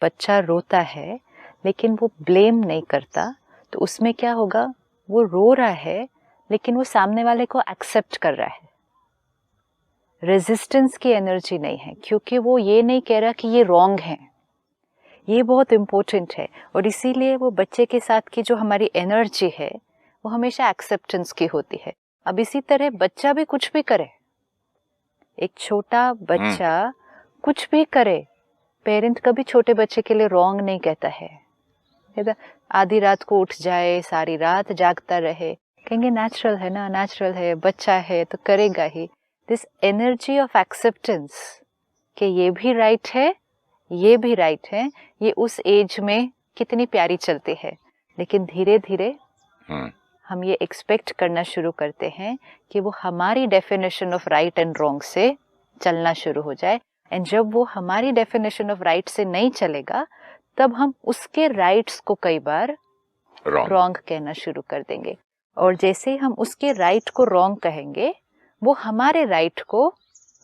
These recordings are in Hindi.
बच्चा रोता है लेकिन वो ब्लेम नहीं करता, तो उसमें क्या होगा, वो रो रहा है लेकिन वो सामने वाले को एक्सेप्ट कर रहा है। रेजिस्टेंस की एनर्जी नहीं है, क्योंकि वो ये नहीं कह रहा कि ये रॉन्ग है। ये बहुत इम्पोर्टेंट है। और इसीलिए वो बच्चे के साथ की जो हमारी एनर्जी है वो हमेशा एक्सेप्टेंस की होती है। अब इसी तरह बच्चा भी कुछ भी करे, एक छोटा बच्चा कुछ भी करे, पेरेंट कभी छोटे बच्चे के लिए रॉन्ग नहीं कहता है। आधी रात को उठ जाए, सारी रात जागता रहे, कहेंगे नेचुरल है ना, नेचुरल है, बच्चा है तो करेगा ही। दिस एनर्जी ऑफ एक्सेप्टेंस कि ये भी राइट है, ये भी राइट है, ये उस एज में कितनी प्यारी चलती है। लेकिन धीरे धीरे हम ये एक्सपेक्ट करना शुरू करते हैं कि वो हमारी definition of right and wrong से चलना शुरू हो जाए। एंड जब वो हमारी डेफिनेशन ऑफ राइट से नहीं चलेगा, तब हम उसके राइट्स को कई बार रॉन्ग कहना शुरू कर देंगे। और जैसे ही हम उसके राइट को रॉन्ग कहेंगे, वो हमारे राइट को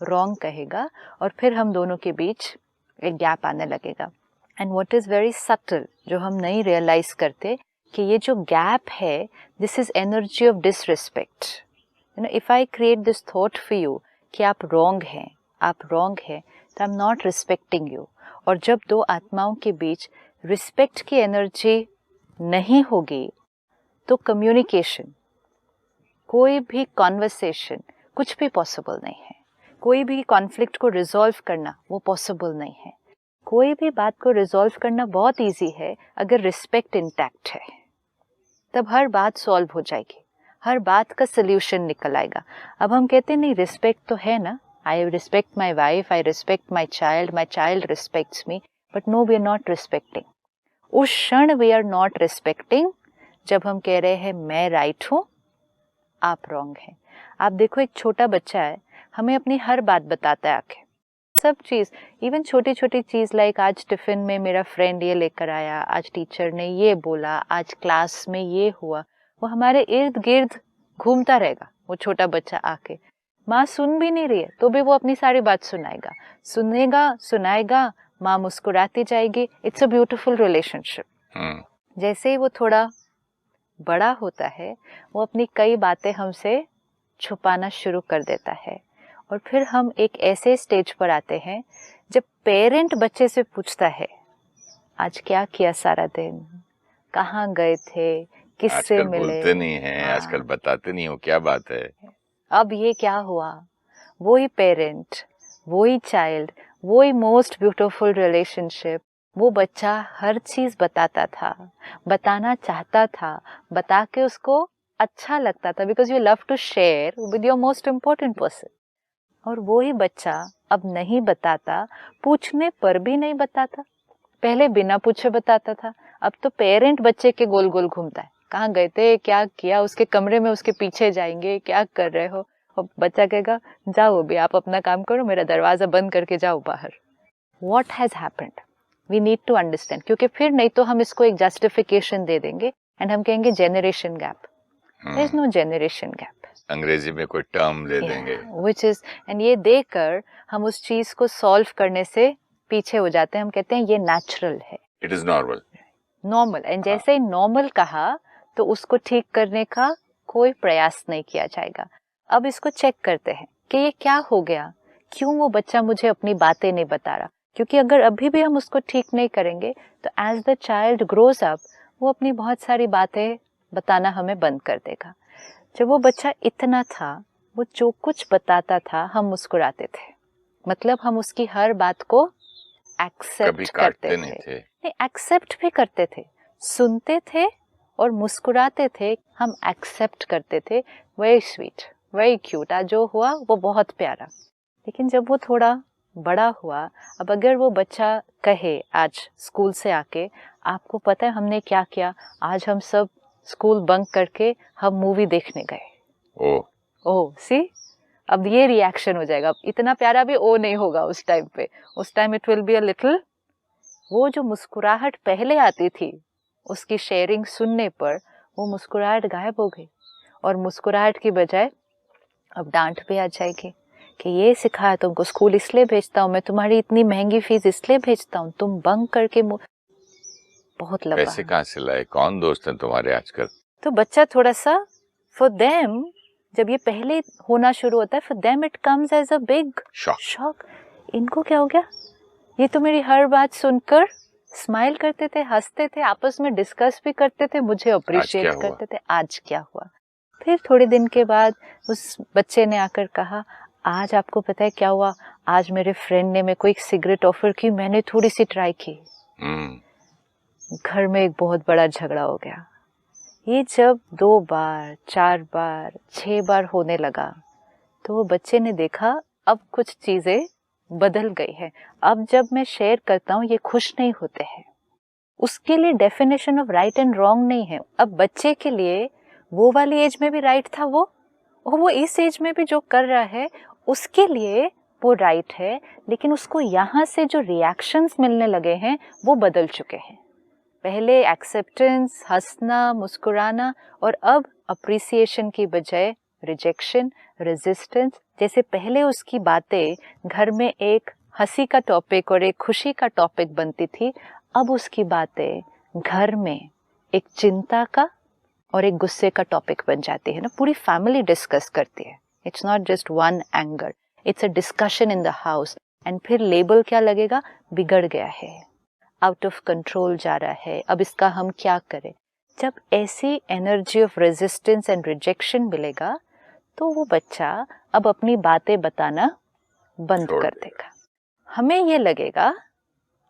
रॉन्ग कहेगा, और फिर हम दोनों के बीच एक गैप आने लगेगा। And what is very subtle, जो हम नहीं रियलाइज करते, कि ये जो गैप है, this is energy of disrespect. You know, if I create this thought for you कि आप रॉन्ग हैं, आप रॉन्ग हैं, तो I am not respecting you. और जब दो आत्माओं के बीच रिस्पेक्ट की एनर्जी नहीं होगी, तो कम्युनिकेशन, कोई भी कॉन्वर्सेशन, कुछ भी पॉसिबल नहीं है। कोई भी कॉन्फ्लिक्ट को रिजॉल्व करना वो पॉसिबल नहीं है। कोई भी बात को रिजॉल्व करना बहुत इजी है अगर रिस्पेक्ट इंटैक्ट है, तब हर बात सॉल्व हो जाएगी, हर बात का सल्यूशन निकल आएगा। अब हम कहते नहीं, रिस्पेक्ट तो है ना, I respect my wife, I respect my child respects me, but no, we are not respecting. उस क्षण वी आर नॉट रिस्पेक्टिंग जब हम कह रहे हैं मैं राइट हूं, आप रॉन्ग हैं। आप देखो, एक छोटा बच्चा है, हमें अपनी हर बात बताता है आके, सब चीज, इवन छोटी छोटी चीज, लाइक आज टिफिन में मेरा फ्रेंड ये लेकर आया, आज टीचर ने ये बोला, आज क्लास में ये हुआ, वो हमारे इर्द गिर्द घूमता रहेगा। वो छोटा बच्चा आके, माँ सुन भी नहीं रही है तो भी वो अपनी सारी बात सुनाएगा, सुनाएगा, माँ मुस्कुराती जाएगी। It's a beautiful relationship. जैसे ही वो थोड़ा बड़ा होता है, वो अपनी कई बातें हमसे छुपाना शुरू कर देता है। और फिर हम एक ऐसे स्टेज पर आते हैं जब पेरेंट बच्चे से पूछता है, आज क्या किया सारा दिन, कहाँ गए थे, किससे मिले। बोलते नहीं हैं, आजकल बताते नहीं हो, क्या बात है, अब ये क्या हुआ। वही पेरेंट, वही चाइल्ड, वही मोस्ट ब्यूटीफुल रिलेशनशिप, वो बच्चा हर चीज बताता था, बताना चाहता था, बता के उसको अच्छा लगता था, because you love to share with your most important person. और वही बच्चा अब नहीं बताता, पूछने पर भी नहीं बताता। पहले बिना पूछे बताता था, अब तो पेरेंट बच्चे के गोल गोल घूमता है, कहाँ गए थे, क्या किया, उसके कमरे में उसके पीछे जाएंगे, क्या कर रहे हो। और बच्चा कहेगा, जाओ भी, आप अपना काम करो, मेरा दरवाजा बंद करके जाओ बाहर। What has happened, we need to understand, क्योंकि फिर नहीं तो हम इसको एक जस्टिफिकेशन दे देंगे एंड हम कहेंगे generation gap. There is no generation gap, अंग्रेजी में कोई टर्म दे देंगे, व्हिच इज, एंड ये देकर हम उस चीज को सॉल्व करने से पीछे हो जाते हैं। हम कहते हैं ये नेचुरल है, इट इज नॉर्मल। एंड जैसे ही नॉर्मल कहा तो उसको ठीक करने का कोई प्रयास नहीं किया जाएगा। अब इसको चेक करते हैं कि ये क्या हो गया, क्यों वो बच्चा मुझे अपनी बातें नहीं बता रहा। क्योंकि अगर अभी भी हम उसको ठीक नहीं करेंगे तो as the child grows up, वो अपनी बहुत सारी बातें बताना हमें बंद कर देगा। जब वो बच्चा इतना था, वो जो कुछ बताता था हम मुस्कुराते थे, मतलब हम उसकी हर बात को एक्सेप्ट करते थे, नहीं एक्सेप्ट भी करते थे, सुनते थे और मुस्कुराते थे, हम एक्सेप्ट करते थे। वेरी स्वीट, वेरी क्यूट, आज जो हुआ वो बहुत प्यारा। लेकिन जब वो थोड़ा बड़ा हुआ, अब अगर वो बच्चा कहे आज स्कूल से आके, आपको पता है हमने क्या किया, आज हम सब स्कूल बंक करके हम मूवी देखने गए। ओह सी, अब ये रिएक्शन हो जाएगा। अब इतना प्यारा भी ओ नहीं होगा उस टाइम पे, उस time it will be a little, वो जो मुस्कुराहट पहले आती थी उसकी शेयरिंग सुनने पर, वो मुस्कुराहट गायब हो गई। और मुस्कुराहट की बजाय अब डांट भी आ जाएगी कि ये सिखाया तुमको, स्कूल इसलिए भेजता हूँ मैं, तुम्हारी इतनी महंगी फीस इसलिए भेजता हूँ, तुम बंक करके बहुत लंबा। पैसे कहाँ से लाए, कौन दोस्त हैं तुम्हारे आजकल? तो बच्चा थोड़ा सा, फॉर देम जब ये पहले होना शुरू होता है, for them it comes as a big shock. इनको क्या हो गया, ये तो मेरी हर बात सुनकर स्माइल करते थे, हंसते थे, आपस में डिस्कस भी करते थे, मुझे अप्रिशिएट करते थे, आज क्या हुआ। फिर थोड़े दिन के बाद उस बच्चे ने आकर कहा, आज आपको पता है क्या हुआ, आज मेरे फ्रेंड ने मेरे को एक सिगरेट ऑफर की, मैंने थोड़ी सी ट्राई की, घर में एक बहुत बड़ा झगड़ा हो गया। ये जब 2 बार 4 बार 6 बार होने लगा तो वो बच्चे ने देखा अब कुछ चीजें बदल गई है। अब जब मैं शेयर करता हूँ ये खुश नहीं होते हैं। उसके लिए definition of right and wrong नहीं है। अब बच्चे के लिए वो वाली एज में भी राइट था वो इस एज में भी जो कर रहा है उसके लिए वो राइट है, लेकिन उसको यहाँ से जो रिएक्शंस मिलने लगे हैं वो बदल चुके हैं। पहले एक्सेप्टेंस, हंसना, मुस्कुराना, और अब अप्रिसिएशन की बजाय रिजेक्शन, रेजिस्टेंस। जैसे पहले उसकी बातें घर में एक हंसी का टॉपिक और एक खुशी का टॉपिक बनती थी, अब उसकी बातें घर में एक चिंता का और एक गुस्से का टॉपिक बन जाती है ना। पूरी फैमिली डिस्कस करती है। It's not just one anger, it's a discussion in the house. And फिर लेबल क्या लगेगा, बिगड़ गया है, आउट ऑफ कंट्रोल जा रहा है, अब इसका हम क्या करें। जब ऐसी energy of resistance and rejection मिलेगा तो वो बच्चा अब अपनी बातें बताना बंद कर देगा। हमें ये लगेगा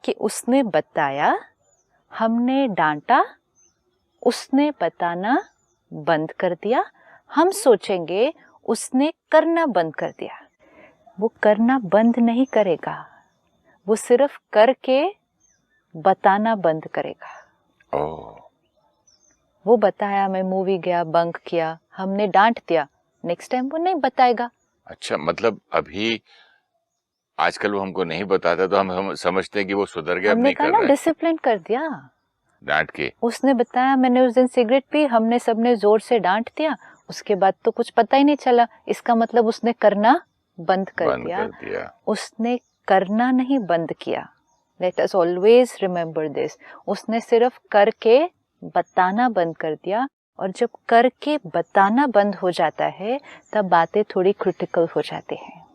कि उसने बताया, हमने डांटा, उसने बताना बंद कर दिया। हम सोचेंगे उसने करना बंद कर दिया। वो करना बंद नहीं करेगा, वो सिर्फ करके बताना बंद करेगा। वो बताया, मैं मूवी गया, बंक किया, हमने डांट दिया, नेक्स्ट टाइम वो नहीं बताएगा। अच्छा, मतलब अभी आजकल वो हमको नहीं बताता तो हम समझते हैं कि वो सुधर गया, अब नहीं कर रहा है। हमने कहा ना, डिसिप्लिन कर दिया, डांट के। उसने बताया, मैंने उस दिन सिगरेट पी, हमने सबने जोर से डांट दिया, उसके बाद तो कुछ पता ही नहीं चला, इसका मतलब उसने करना बंद कर दिया। उसने करना नहीं बंद किया। Let us always remember this. उसने सिर्फ करके बताना बंद कर दिया, और जब करके बताना बंद हो जाता है तब बातें थोड़ी क्रिटिकल हो जाती हैं।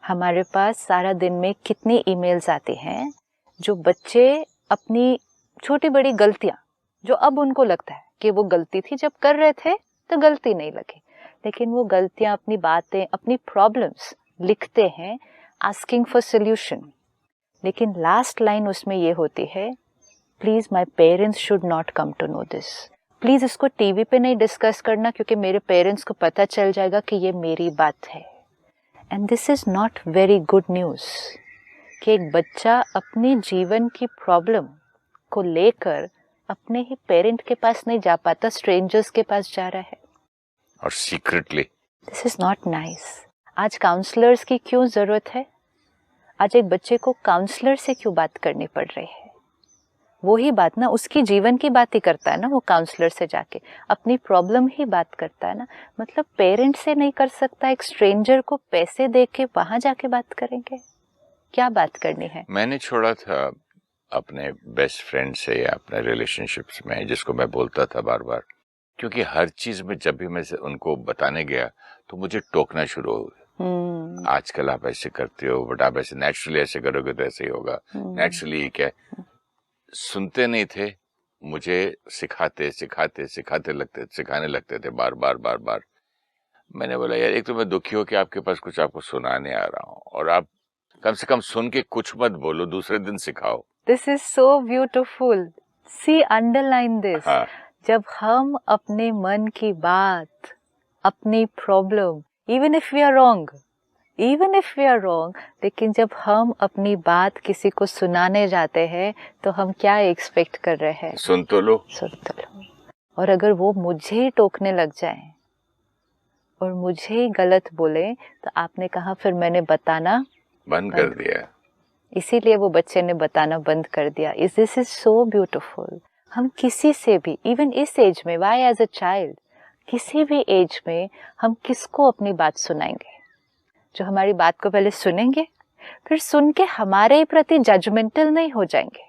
हमारे पास सारा दिन में कितनी ईमेल्स आती हैं जो बच्चे अपनी छोटी बड़ी गलतियां, जो अब उनको लगता है कि वो गलती थी, जब कर रहे थे तो गलती नहीं लगी, लेकिन वो गलतियां, अपनी बातें, अपनी प्रॉब्लम्स लिखते हैं, आस्किंग फॉर सोल्यूशन। लेकिन लास्ट लाइन उसमें ये होती है, please my parents should not come to know this. Please इसको टीवी पे नहीं डिस्कस करना, क्योंकि मेरे पेरेंट्स को पता चल जाएगा कि ये मेरी बात है। And this is not very good news कि एक बच्चा अपने जीवन की प्रॉब्लम को लेकर अपने ही पेरेंट के पास नहीं जा पाता, स्ट्रेंजर्स के पास जा रहा है, और secretly. This is not nice. आज काउंसलर्स की क्यों जरूरत है? आज एक बच्चे को काउंसलर से क्यों बात करनी पड़ रही है? वही बात ना, उसकी जीवन की बात ही करता है ना वो, काउंसलर से जाके अपनी प्रॉब्लम ही बात करता है ना। मतलब पेरेंट से नहीं कर सकता, एक स्ट्रेंजर को पैसे दे के वहां जाके बात करेंगे? क्या बात करनी है? मैंने छोड़ा था अपने बेस्ट फ्रेंड से या अपने रिलेशनशिप्स में, जिसको मैं बोलता था बार बार, क्योंकि हर चीज में जब भी मैं उनको बताने गया तो मुझे टोकना शुरू हो गया। आजकल आप ऐसे करते हो, बट आप ऐसे नेचुरली ऐसे करोगे तो ऐसे ही होगा। नेचुरली क्या, सुनते नहीं थे, मुझे सिखाने लगते थे बार बार। मैंने बोला यार, एक तो मैं दुखी हो कि आपके पास कुछ आपको सुनाने आ रहा हूँ, और आप कम से कम सुन के कुछ मत बोलो, दूसरे दिन सिखाओ। This is so beautiful. See, underline this. जब हम अपने मन की बात, अपनी problem, even if we are wrong, लेकिन जब हम अपनी बात किसी को सुनाने जाते हैं तो हम क्या एक्सपेक्ट कर रहे हैं? सुन तो लो। और अगर वो मुझे ही टोकने लग जाए और मुझे ही गलत बोले तो आपने कहा फिर मैंने बताना बंद कर दिया। इसीलिए वो बच्चे ने बताना बंद कर दिया। This is so beautiful. हम किसी से भी, इवन इस एज में, व्हाई एज अ चाइल्ड, किसी भी एज में हम किसको अपनी बात सुनाएंगे? जो हमारी बात को पहले सुनेंगे, फिर सुन के हमारे प्रति जजमेंटल नहीं हो जाएंगे,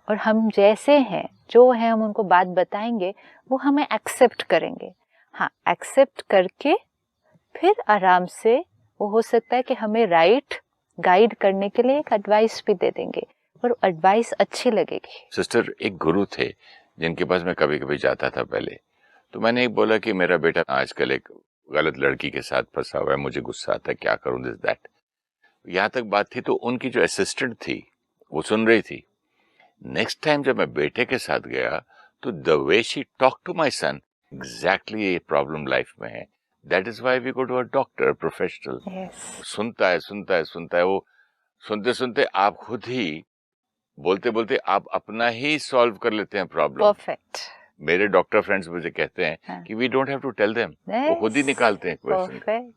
और हम जैसे हैं जो हैं हम उनको बात बताएंगे, वो हमें एक्सेप्ट करेंगे। हाँ, एक्सेप्ट करके फिर आराम से वो हो सकता है कि हमें राइट गाइड करने के लिए एक एडवाइस भी दे देंगे, और एडवाइस अच्छी लगेगी। सिस्टर, एक गुरु थे जिनके पास मैं कभी कभी जाता था पहले, तो मैंने एक बोला कि मेरा बेटा आजकल एक गलत लड़की के साथ फंसा हुआ है, मुझे गुस्सा आता है, क्या करूं, दिस दैट। यहाँ तक बात थी, तो उनकी जो असिस्टेंट थी वो सुन रही थी। नेक्स्ट टाइम जब मैं बेटे के साथ गया, तो the way she talk to my son, exactly ये प्रॉब्लम लाइफ में है। That is why we go to a doctor, professional. सुनता है, वो सुनते सुनते आप खुद ही बोलते बोलते आप अपना ही सॉल्व कर लेते हैं प्रॉब्लम। परफेक्ट। मेरे डॉक्टर फ्रेंड्स मुझे कहते हैं कि we don't have to tell them, वो खुद ही निकालते हैं क्वेश्चन।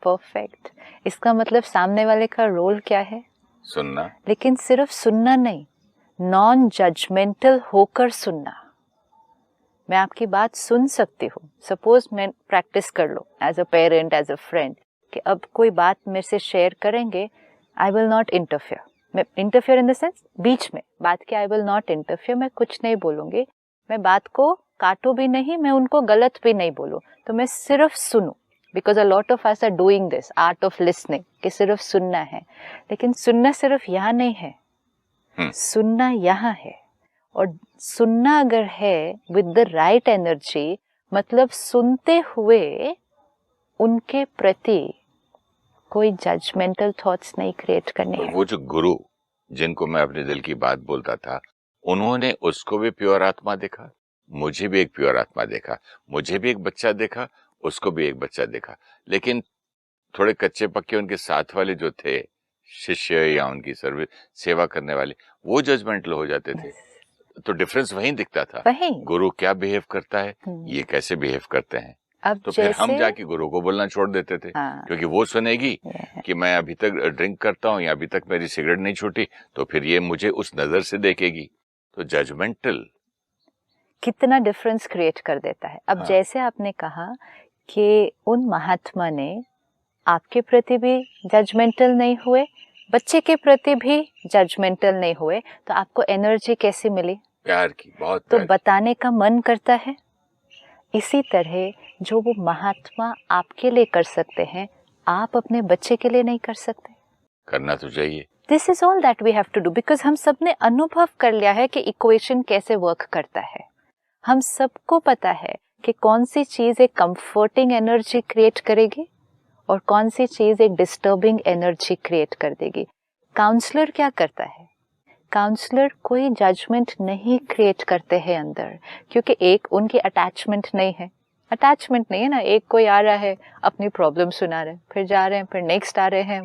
परफेक्ट। इसका मतलब सामने वाले का रोल क्या है? सुनना। लेकिन सिर्फ सुनना नहीं, नॉन जजमेंटल होकर सुनना। मैं आपकी बात सुन सकती हूँ। सपोज मैं प्रैक्टिस कर लो as a parent, as a friend, कि अब कोई बात मेरे से शेयर करेंगे, आई विल नॉट इंटरफेयर। मैं इंटरफेयर इन द सेंस बीच में बात के, आई विल नॉट इंटरफेयर, मैं कुछ नहीं बोलूंगी, मैं बात को काटू भी नहीं, मैं उनको गलत भी नहीं बोलूं, तो मैं सिर्फ सुनूं। Because a lot of us are doing this art of listening, कि सिर्फ सुनना है। लेकिन सुनना सिर्फ यहाँ नहीं है, सुनना यहाँ है। और सुनना अगर है विद द राइट एनर्जी, मतलब सुनते हुए उनके प्रति कोई जजमेंटल थॉट्स नहीं क्रिएट करने हैं। वो जो गुरु जिनको मैं अपने दिल की बात बोलता था, उन्होंने उसको भी प्योर आत्मा देखा, मुझे भी एक प्योर आत्मा देखा, मुझे भी एक बच्चा देखा, उसको भी एक बच्चा देखा। लेकिन थोड़े कच्चे पक्के उनके साथ वाले जो थे शिष्य या उनकी सर्विस सेवा करने वाले, वो जजमेंटल हो जाते थे। तो डिफरेंस वहीं दिखता था, गुरु क्या बिहेव करता है, ये कैसे बिहेव करते हैं। अब तो फिर हम जाके गुरु को बोलना छोड़ देते थे, क्योंकि वो सुनेगी कि मैं अभी तक ड्रिंक करता हूँ या अभी तक मेरी सिगरेट नहीं छूटी, तो फिर ये मुझे उस नजर से देखेगी। तो जजमेंटल कितना डिफरेंस क्रिएट कर देता है। अब जैसे आपने कहा कि उन महात्मा ने आपके प्रति भी जजमेंटल नहीं हुए, बच्चे के प्रति भी जजमेंटल नहीं हुए, तो आपको एनर्जी कैसी मिली? प्यार की, बहुत तो प्यार बताने का मन करता है। इसी तरह जो वो महात्मा आपके लिए कर सकते हैं, आप अपने बच्चे के लिए नहीं कर सकते? करना तो चाहिए। This is all that we have to do, because हम सब ने अनुभव कर लिया है कि इक्वेशन कैसे वर्क करता है। हम सबको पता है कि कौन सी चीज एक कंफर्टिंग एनर्जी क्रिएट करेगी और कौन सी चीज एक डिस्टर्बिंग एनर्जी क्रिएट कर देगी। काउंसलर क्या करता है? काउंसलर कोई जजमेंट नहीं क्रिएट करते हैं अंदर, क्योंकि एक उनकी अटैचमेंट नहीं है ना। एक कोई आ रहा है, अपनी प्रॉब्लम सुना रहे हैं, फिर जा रहे हैं, फिर नेक्स्ट आ रहे हैं,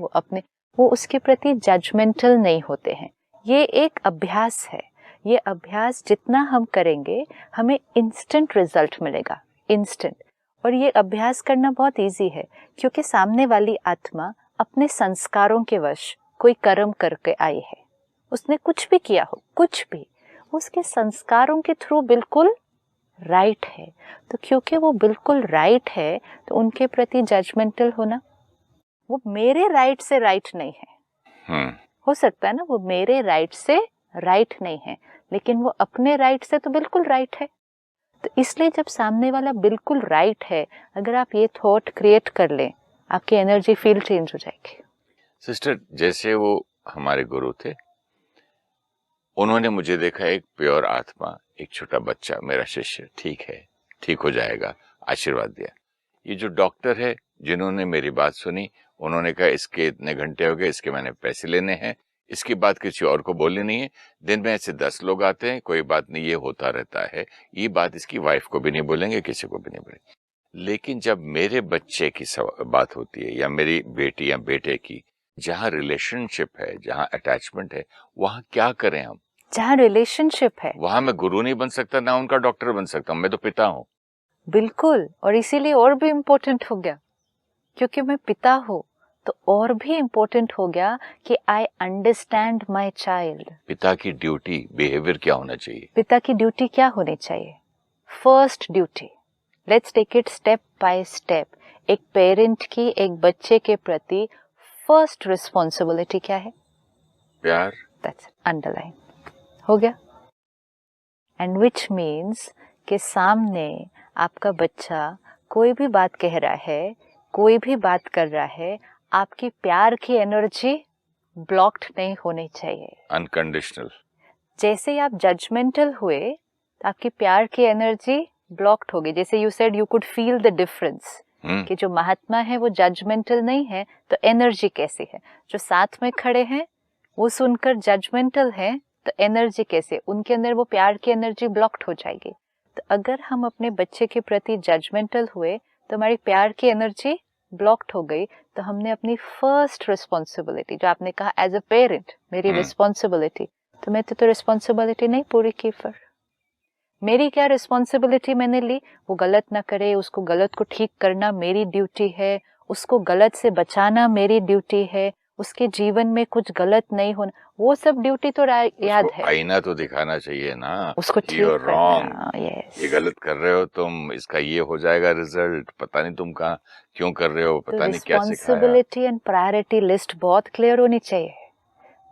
वो उसके प्रति जजमेंटल नहीं होते हैं। ये एक अभ्यास है। ये अभ्यास जितना हम करेंगे, हमें इंस्टेंट रिजल्ट मिलेगा, इंस्टेंट। और ये अभ्यास करना बहुत इजी है, क्योंकि सामने वाली आत्मा अपने संस्कारों के वश कोई कर्म करके आई है। उसने कुछ भी किया हो, कुछ भी, उसके संस्कारों के थ्रू बिल्कुल राइट है। तो क्योंकि वो बिल्कुल राइट है, तो उनके प्रति जजमेंटल होना, वो मेरे राइट से राइट नहीं है। हो सकता है ना, वो मेरे राइट से राइट नहीं है, लेकिन वो अपने राइट से तो बिल्कुल राइट है। तो इसलिए जब सामने वाला बिल्कुल राइट है, अगर आप ये थॉट क्रिएट कर लें, आपकी एनर्जी फील्ड चेंज हो जाएगी। सिस्टर, जैसे वो हमारे गुरु थे, उन्होंने मुझे देखा एक प्योर आत्मा, एक छोटा बच्चा, मेरा शिष्य, ठीक है, ठीक हो जाएगा, आशीर्वाद दिया। ये जो डॉक्टर है जिन्होंने मेरी बात सुनी, उन्होंने कहा इसके इतने घंटे हो गए, इसके मैंने पैसे लेने हैं, इसकी बात किसी और को बोलनी नहीं है। दिन में ऐसे 10 लोग आते हैं, कोई बात नहीं, ये होता रहता है, ये बात इसकी वाइफ को भी नहीं बोलेंगे, किसी को भी नहीं बोलेंगे। लेकिन जब मेरे बच्चे की बात होती है, या मेरी बेटी या बेटे की, जहाँ रिलेशनशिप है, जहाँ अटैचमेंट है, वहाँ क्या करें हम? जहाँ रिलेशनशिप है, वहाँ मैं गुरु नहीं बन सकता, ना उनका डॉक्टर बन सकता हूँ, मैं तो पिता हूँ। बिल्कुल। और इसीलिए और भी इम्पोर्टेंट हो गया, क्योंकि मैं पिता हूँ, तो और भी इम्पोर्टेंट हो गया कि आई अंडरस्टैंड माई चाइल्ड। पिता की ड्यूटी, बिहेवियर क्या होना चाहिए? पिता की ड्यूटी क्या होनी चाहिए? First duty, let's take it step by step. एक पेरेंट की एक बच्चे के प्रति फर्स्ट रिस्पॉन्सिबिलिटी क्या है? प्यार। दैट्स अंडरलाइन हो गया. एंड विच मीन्स कि सामने आपका बच्चा कोई भी बात कह रहा है, कोई भी बात कर रहा है, आपकी प्यार की एनर्जी ब्लॉक्ड नहीं होनी चाहिए. अनकंडीशनल. जैसे ही आप जजमेंटल हुए तो आपकी प्यार की एनर्जी ब्लॉक्ड हो गई. जैसे you said you could feel the difference कि जो महात्मा है वो जजमेंटल नहीं है, तो एनर्जी कैसी है. जो साथ में खड़े हैं वो सुनकर जजमेंटल है, तो एनर्जी कैसे, उनके अंदर वो प्यार की एनर्जी ब्लॉक्ड हो जाएगी. तो अगर हम अपने बच्चे के प्रति जजमेंटल हुए तो हमारी प्यार की एनर्जी ब्लॉक्ड हो गई. तो हमने अपनी फर्स्ट रिस्पॉन्सिबिलिटी, जो आपने कहा एज अ पेरेंट मेरी रिस्पॉन्सिबिलिटी, तो मैं तो रिस्पॉन्सिबिलिटी नहीं पूरी की. फिर मेरी क्या रिस्पॉन्सिबिलिटी मैंने ली? वो गलत ना करे, उसको गलत को ठीक करना मेरी ड्यूटी है, उसको गलत से बचाना मेरी ड्यूटी है, उसके जीवन में कुछ गलत नहीं होना, वो सब ड्यूटी तो याद है. आईना तो दिखाना चाहिए ना, उसको ठीक करना. यस, ये गलत कर रहे हो तुम, इसका ये हो जाएगा रिजल्ट, पता नहीं तुम कहाँ क्यों कर रहे हो, पता नहीं क्या सिखाया. रिस्पॉन्सिबिलिटी एंड प्रायोरिटी लिस्ट बहुत क्लियर होनी चाहिए.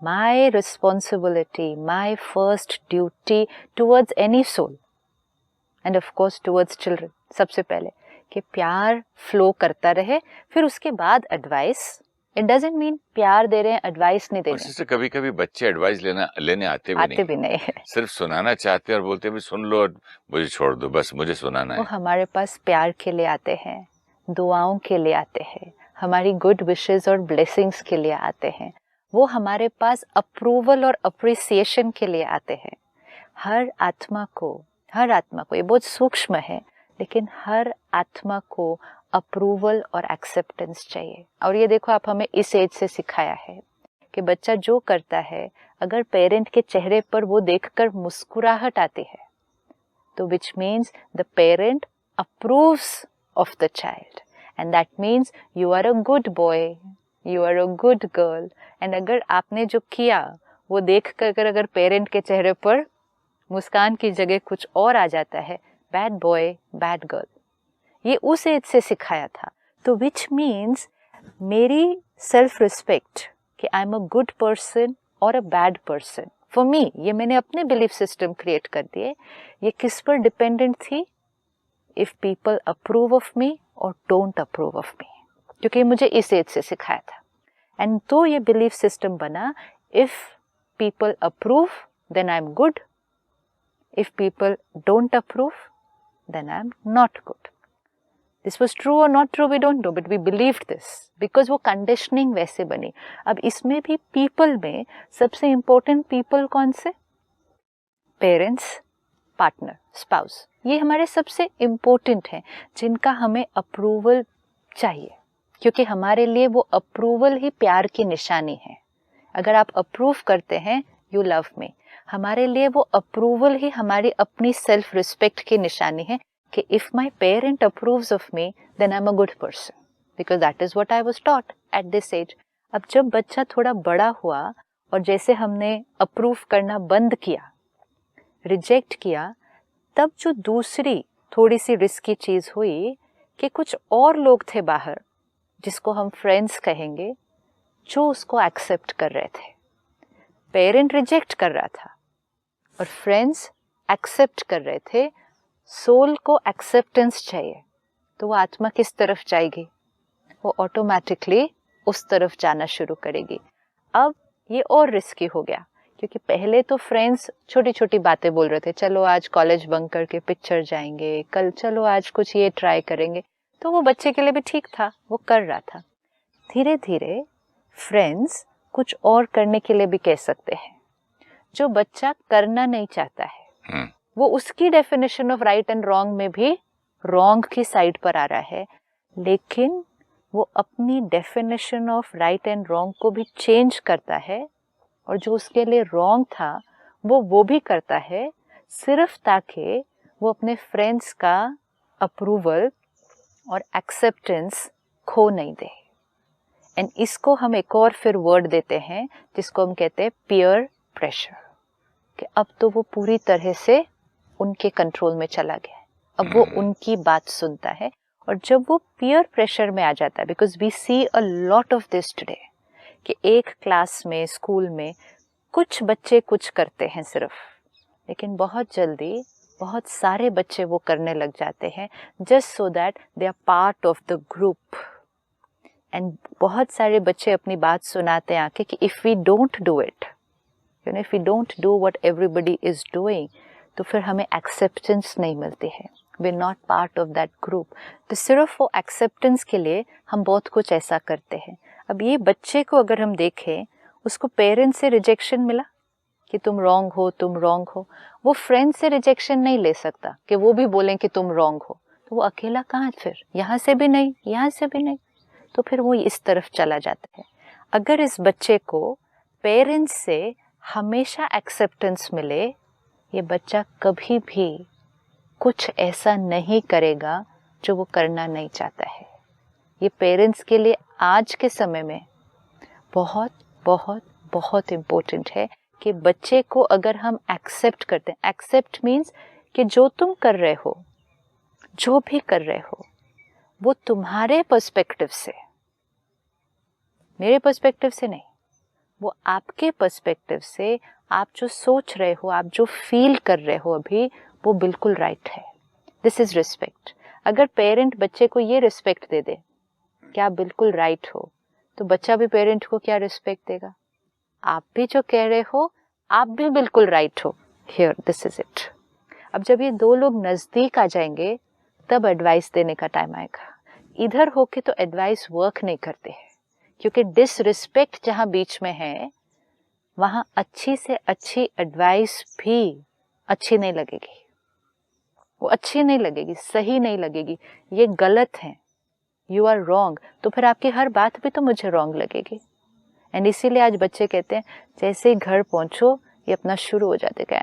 My responsibility, my first duty towards any soul and of course towards children, सबसे पहले कि प्यार फ्लो करता रहे. फिर उसके बाद एडवाइस. इट डजंट मीन प्यार दे रहे हैं, एडवाइस नहीं दे रहे हैं. उससे कभी कभी बच्चे एडवाइस लेने आते भी नहीं है. सिर्फ सुनाना चाहते हैं और बोलते हैं सुन लो, मुझे छोड़ दो, बस मुझे सुनाना है. वो हमारे पास प्यार के लिए आते हैं, दुआओं के लिए आते हैं, हमारी गुड विशेस और ब्लेसिंग्स के लिए आते हैं. वो हमारे पास अप्रूवल और अप्रिसिएशन के लिए आते हैं. हर आत्मा को, ये बहुत सूक्ष्म है, लेकिन हर आत्मा को अप्रूवल और एक्सेप्टेंस चाहिए. और ये देखो, आप हमें इस एज से सिखाया है कि बच्चा जो करता है, अगर पेरेंट के चेहरे पर वो देखकर मुस्कुराहट आती है, तो which means the parent approves of the child, and that means you are a good boy, you are a good girl. And अगर आपने जो किया वो देख कर अगर पेरेंट के चेहरे पर मुस्कान की जगह कुछ और आ जाता है, बैड बॉय, बैड गर्ल, ये उस एज से सिखाया था. तो विच मीन्स मेरी सेल्फ रिस्पेक्ट कि I am a good person और a bad person, for me, ये मैंने अपने बिलीफ सिस्टम क्रिएट कर दिए. ये किस पर डिपेंडेंट थी? If people approve of me और डोंट अप्रूव ऑफ मी, क्योंकि मुझे इस एज से सिखाया था. एंड तो ये बिलीफ सिस्टम बना, if people approve then I am good, if people don't approve then I am not good. This was true or not true we don't know, but we believed this because वो conditioning वैसे बनी. अब इसमें भी people में सबसे important people कौन से? Parents, partner, spouse. ये हमारे सबसे important हैं जिनका हमें approval चाहिए, क्योंकि हमारे लिए वो approval ही प्यार की निशानी है. अगर आप approve करते हैं, you love me, हमारे लिए वो अप्रूवल ही हमारी अपनी सेल्फ रिस्पेक्ट की निशानी है कि if my parent approves of me then I am a good person, because that is what I was taught at this age. अब जब बच्चा थोड़ा बड़ा हुआ और जैसे हमने अप्रूव करना बंद किया, रिजेक्ट किया, तब जो दूसरी थोड़ी सी रिस्की चीज हुई कि कुछ और लोग थे बाहर, जिसको हम फ्रेंड्स कहेंगे, जो उसको एक्सेप्ट कर रहे थे. पेरेंट रिजेक्ट कर रहा था और फ्रेंड्स एक्सेप्ट कर रहे थे. सोल को एक्सेप्टेंस चाहिए, तो वो आत्मा किस तरफ जाएगी? वो ऑटोमेटिकली उस तरफ जाना शुरू करेगी. अब ये और रिस्की हो गया, क्योंकि पहले तो फ्रेंड्स छोटी छोटी बातें बोल रहे थे, चलो आज कॉलेज बंक करके पिक्चर जाएंगे, कल चलो आज कुछ ये ट्राई करेंगे, तो वो बच्चे के लिए भी ठीक था, वो कर रहा था. धीरे धीरे फ्रेंड्स कुछ और करने के लिए भी कह सकते हैं. जो बच्चा करना नहीं चाहता है, वो उसकी definition of right and wrong में भी रॉन्ग की साइड पर आ रहा है, लेकिन वो अपनी definition of right and wrong को भी चेंज करता है, और जो उसके लिए रॉन्ग था वो भी करता है, सिर्फ ताकि वो अपने फ्रेंड्स का अप्रूवल और एक्सेप्टेंस खो नहीं दे. एंड इसको हम एक और फिर वर्ड देते हैं जिसको हम कहते हैं पीयर प्रेशर, कि अब तो वो पूरी तरह से उनके कंट्रोल में चला गया है, अब वो उनकी बात सुनता है और जब वो पीयर प्रेशर में आ जाता है, because we see a lot of this today, कि एक क्लास में, स्कूल में कुछ बच्चे कुछ करते हैं सिर्फ, लेकिन बहुत जल्दी बहुत सारे बच्चे वो करने लग जाते हैं just so that they are part of the group. And बहुत सारे बच्चे अपनी बात सुनाते हैं आके कि if we don't do it, you know, if we don't do what everybody is doing, तो फिर हमें एक्सेप्टेंस नहीं मिलती है, we are not part of that group. तो सिर्फ वो एक्सेप्टेंस के लिए हम बहुत कुछ ऐसा करते हैं। अब ये बच्चे को अगर हम देखें, उसको पेरेंट्स से रिजेक्शन मिला कि तुम रॉन्ग हो, तुम रॉन्ग हो, वो फ्रेंड से रिजेक्शन नहीं ले सकता कि वो भी बोलें कि तुम रॉन्ग हो, तो वो अकेला कहाँ, फिर यहाँ से भी नहीं, यहाँ से भी नहीं, तो फिर वो इस तरफ चला जाता है। अगर इस बच्चे को पेरेंट्स से हमेशा एक्सेप्टेंस मिले, ये बच्चा कभी भी कुछ ऐसा नहीं करेगा जो वो करना नहीं चाहता है। ये पेरेंट्स के लिए आज के समय में बहुत बहुत बहुत इम्पोर्टेंट है कि बच्चे को अगर हम एक्सेप्ट करते हैं, एक्सेप्ट मीन्स कि जो तुम कर रहे हो, जो भी कर रहे हो, वो तुम्हारे पर्सपेक्टिव से, मेरे पर्सपेक्टिव से नहीं, वो आपके पर्सपेक्टिव से, आप जो सोच रहे हो, आप जो फील कर रहे हो अभी, वो बिल्कुल राइट है। This is respect. अगर पेरेंट बच्चे को ये रिस्पेक्ट दे दे कि आप बिल्कुल राइट हो, तो बच्चा भी पेरेंट को क्या रिस्पेक्ट देगा, आप भी जो कह रहे हो आप भी बिल्कुल राइट हो, हियर दिस इज इट। अब जब ये दो लोग नजदीक आ जाएंगे, तब एडवाइस देने का टाइम आएगा। इधर होके तो एडवाइस वर्क नहीं करते हैं, क्योंकि डिसरिस्पेक्ट जहां बीच में है, वहां अच्छी से अच्छी एडवाइस भी अच्छी नहीं लगेगी, वो अच्छी नहीं लगेगी, सही नहीं लगेगी, ये गलत है, यू आर रॉन्ग, तो फिर आपकी हर बात भी तो मुझे रॉन्ग लगेगी। एंड इसीलिए आज बच्चे कहते हैं जैसे ही घर पहुंचो ये अपना शुरू हो जाते क्या,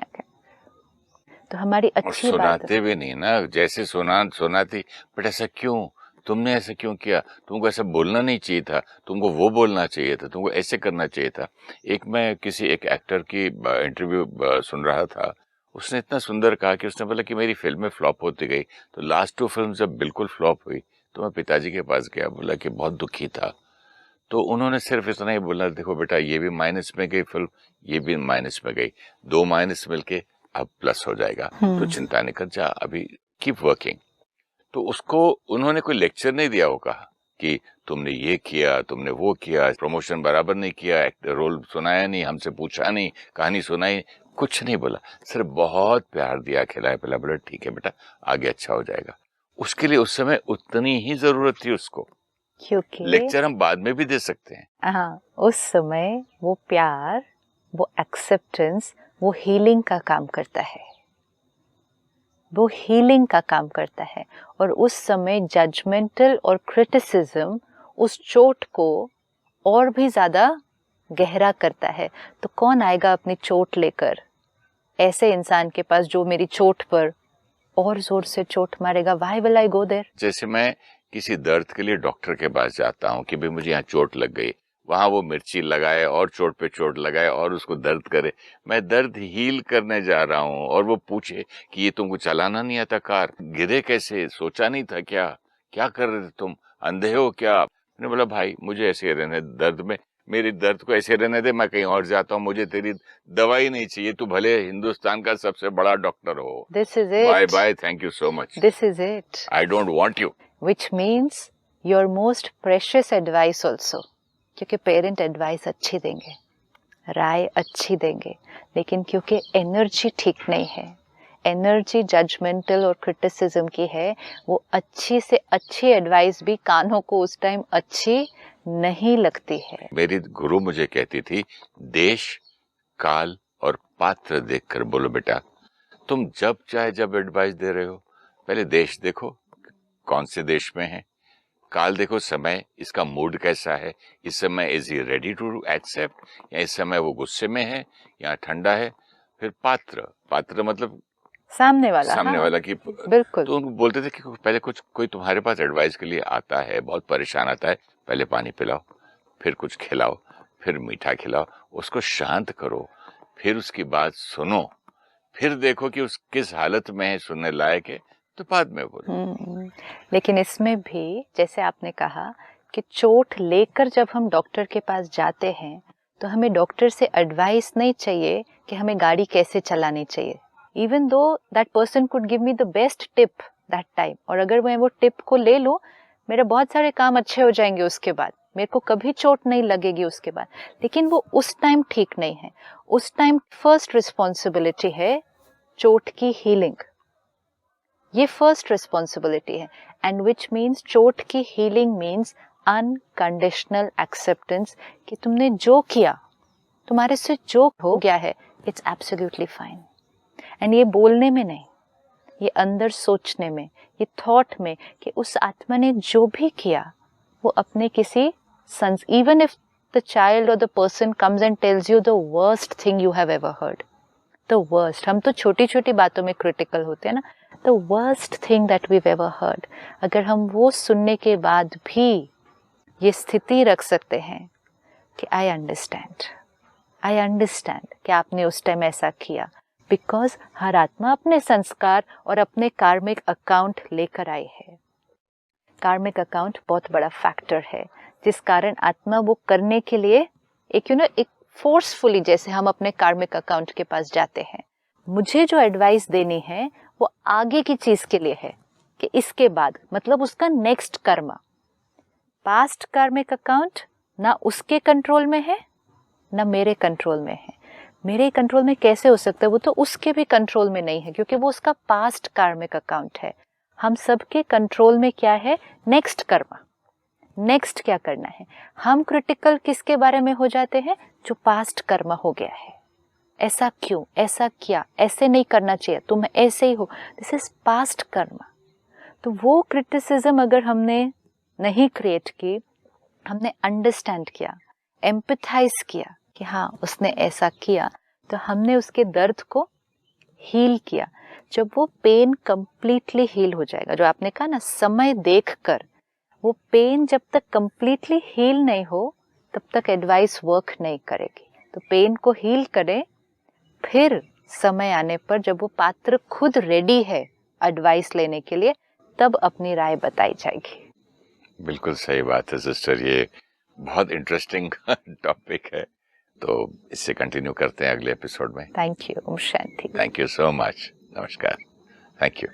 तो हमारी अच्छी बात सुनाते भी नहीं ना, जैसे सुनाती, बट ऐसा क्यों, तुमने ऐसा क्यों किया, तुमको ऐसा बोलना नहीं चाहिए था, तुमको वो बोलना चाहिए था, तुमको ऐसे करना चाहिए था। मैं किसी एक एक्टर की इंटरव्यू सुन रहा था, उसने इतना सुंदर कहा कि उसने बोला कि मेरी फिल्में फ्लॉप होती गई, तो लास्ट 2 फिल्म जब बिल्कुल फ्लॉप हुई तो मैं पिताजी के पास गया, बोला कि बहुत दुखी था। तो उन्होंने सिर्फ इतना ही बोला, देखो बेटा, ये भी माइनस में गई फिल्म, ये भी माइनस में गई, 2 माइनस मिलके अब प्लस हो जाएगा, तो चिंता नहीं कर, जा अभी कीप वर्किंग। तो उसको उन्होंने कोई लेक्चर नहीं दिया होगा कि तुमने ये किया, तुमने वो किया, प्रमोशन बराबर नहीं किया, रोल सुनाया नहीं, हमसे पूछा नहीं, कहानी सुनाई, कुछ नहीं बोला, सिर्फ बहुत प्यार दिया, खिलाया पिलाया, बोला ठीक है बेटा, आगे अच्छा हो जाएगा। उसके लिए उस समय उतनी ही जरूरत थी उसको, क्योंकि लेक्चर हम बाद में भी दे सकते हैं। हाँ, उस समय वो प्यार, वो एक्सेप्टेंस, वो हीलिंग का काम करता है, वो हीलिंग का काम करता है। और उस समय जजमेंटल और क्रिटिसिज्म उस चोट को और भी ज्यादा गहरा करता है। तो कौन आएगा अपनी चोट लेकर ऐसे इंसान के पास जो मेरी चोट पर और जोर से चोट मारेगा? Why will I go there? जैसे मैं किसी दर्द के लिए डॉक्टर के पास जाता हूँ कि भाई मुझे यहाँ चोट लग गई, वहां वो मिर्ची लगाए और चोट पे चोट लगाए और उसको दर्द करे, मैं दर्द हील करने जा रहा हूँ, और वो पूछे कि ये तुमको चलाना नहीं आता कार, गिरे कैसे, सोचा नहीं था क्या, क्या कर रहे थे तुम, अंधे हो क्या? मैंने बोला भाई मुझे ऐसे रहने दर्द में, मेरी दर्द को ऐसे रहने दे, मैं कहीं और जाता हूँ, मुझे तेरी दवाई नहीं चाहिए, तू भले हिंदुस्तान का सबसे बड़ा डॉक्टर हो, this is it, bye bye, thank you so much, this is it, I don't want you, which means your most precious advice also, क्योंकि पेरेंट एडवाइस अच्छी देंगे, राय अच्छी देंगे, लेकिन क्योंकि एनर्जी ठीक नहीं है, एनर्जी जजमेंटल और क्रिटिसिज्म की है, वो अच्छी से अच्छी एडवाइस भी कानों को उस टाइम अच्छी नहीं लगती है। मेरी गुरु मुझे कहती थी, देश, काल और पात्र देखकर बोलो बेटा, तुम जब चाहे जब एडवाइस दे रहे हो, पहले देश देखो कौन से देश में है, काल देखो समय, इसका मूड कैसा है, इस समय is he ready to accept, या इस समय वो गुस्से में है या ठंडा है। फिर पात्र, पात्र मतलब सामने वाला, सामने हाँ, वाला की, बिल्कुल। तो उनको बोलते थे कि पहले कोई तुम्हारे पास एडवाइस के लिए आता है, बहुत परेशान आता है, पहले पानी पिलाओ, फिर कुछ खिलाओ, फिर मीठा खिलाओ, उसको शांत करो, फिर उसकी बात सुनो, फिर देखो कि उस किस हालत में है, सुनने लायक है, तो बाद में बोलो। लेकिन इसमें भी जैसे आपने कहा कि चोट लेकर जब हम डॉक्टर के पास जाते हैं तो हमें डॉक्टर से एडवाइस नहीं चाहिए कि हमें गाड़ी कैसे चलानी चाहिए, even though that person could give me the best tip that time, और अगर मैं वो टिप को ले लूँ मेरे बहुत सारे काम अच्छे हो जाएंगे, उसके बाद मेरे को कभी चोट नहीं लगेगी उसके बाद, लेकिन वो उस टाइम ठीक नहीं है। उस टाइम फर्स्ट रिस्पॉन्सिबिलिटी है चोट की हीलिंग, ये फर्स्ट रिस्पॉन्सिबिलिटी है, एंड विच मीन्स चोट की हीलिंग मीन्स अनकंडीशनल एक्सेप्टेंस कि तुमने जो किया, तुम्हारे से जो हो गया है, इट्स एब्सोल्युटली फाइन। एंड ये बोलने में नहीं, ये अंदर सोचने में, ये थॉट में कि उस आत्मा ने जो भी किया वो अपने किसी sons, even if the child और the person comes and tells you the worst thing you have ever heard, the worst, हम तो छोटी छोटी बातों में क्रिटिकल होते हैं ना, the worst thing that weave ever heard, अगर हम वो सुनने के बाद भी ये स्थिति रख सकते हैं कि आई अंडरस्टैंड कि आपने उस टाइम ऐसा किया, बिकॉज हर आत्मा अपने संस्कार और अपने कार्मिक अकाउंट लेकर आई है। कार्मिक अकाउंट बहुत बड़ा फैक्टर है जिस कारण आत्मा वो करने के लिए एक फोर्सफुली, जैसे हम अपने कार्मिक अकाउंट के पास जाते हैं, मुझे जो एडवाइस देनी है वो आगे की चीज के लिए है कि इसके बाद, मतलब उसका नेक्स्ट कर्म। पास्ट कार्मिक अकाउंट ना उसके कंट्रोल में है ना मेरे कंट्रोल में है। मेरे कंट्रोल में कैसे हो सकता है, वो तो उसके भी कंट्रोल में नहीं है क्योंकि वो उसका पास्ट कार्मिक अकाउंट है। हम सबके कंट्रोल में क्या है, नेक्स्ट कर्म, नेक्स्ट क्या करना है। हम क्रिटिकल किसके बारे में हो जाते हैं, जो पास्ट कर्म हो गया है, ऐसा क्यों, ऐसा किया, ऐसे नहीं करना चाहिए, तुम ऐसे ही हो, दिस इज पास्ट कर्म। तो वो क्रिटिसिज्म अगर हमने नहीं क्रिएट की, हमने अंडरस्टैंड किया, एम्पथाइज किया कि हाँ उसने ऐसा किया, तो हमने उसके दर्द को हील किया। जब वो पेन कंप्लीटली हील हो जाएगा, जो आपने कहा ना समय देखकर, वो पेन जब तक कंप्लीटली हील नहीं हो तब तक एडवाइस वर्क नहीं करेगी। तो पेन को हील करें, फिर समय आने पर जब वो पात्र खुद रेडी है एडवाइस लेने के लिए, तब अपनी राय बताई जाएगी। बिल्कुल सही बात है सिस्टर, ये बहुत इंटरेस्टिंग टॉपिक है, तो इससे कंटिन्यू करते हैं अगले एपिसोड में। Thank you. Om Shanti. Thank you so much. नमस्कार। Thank you.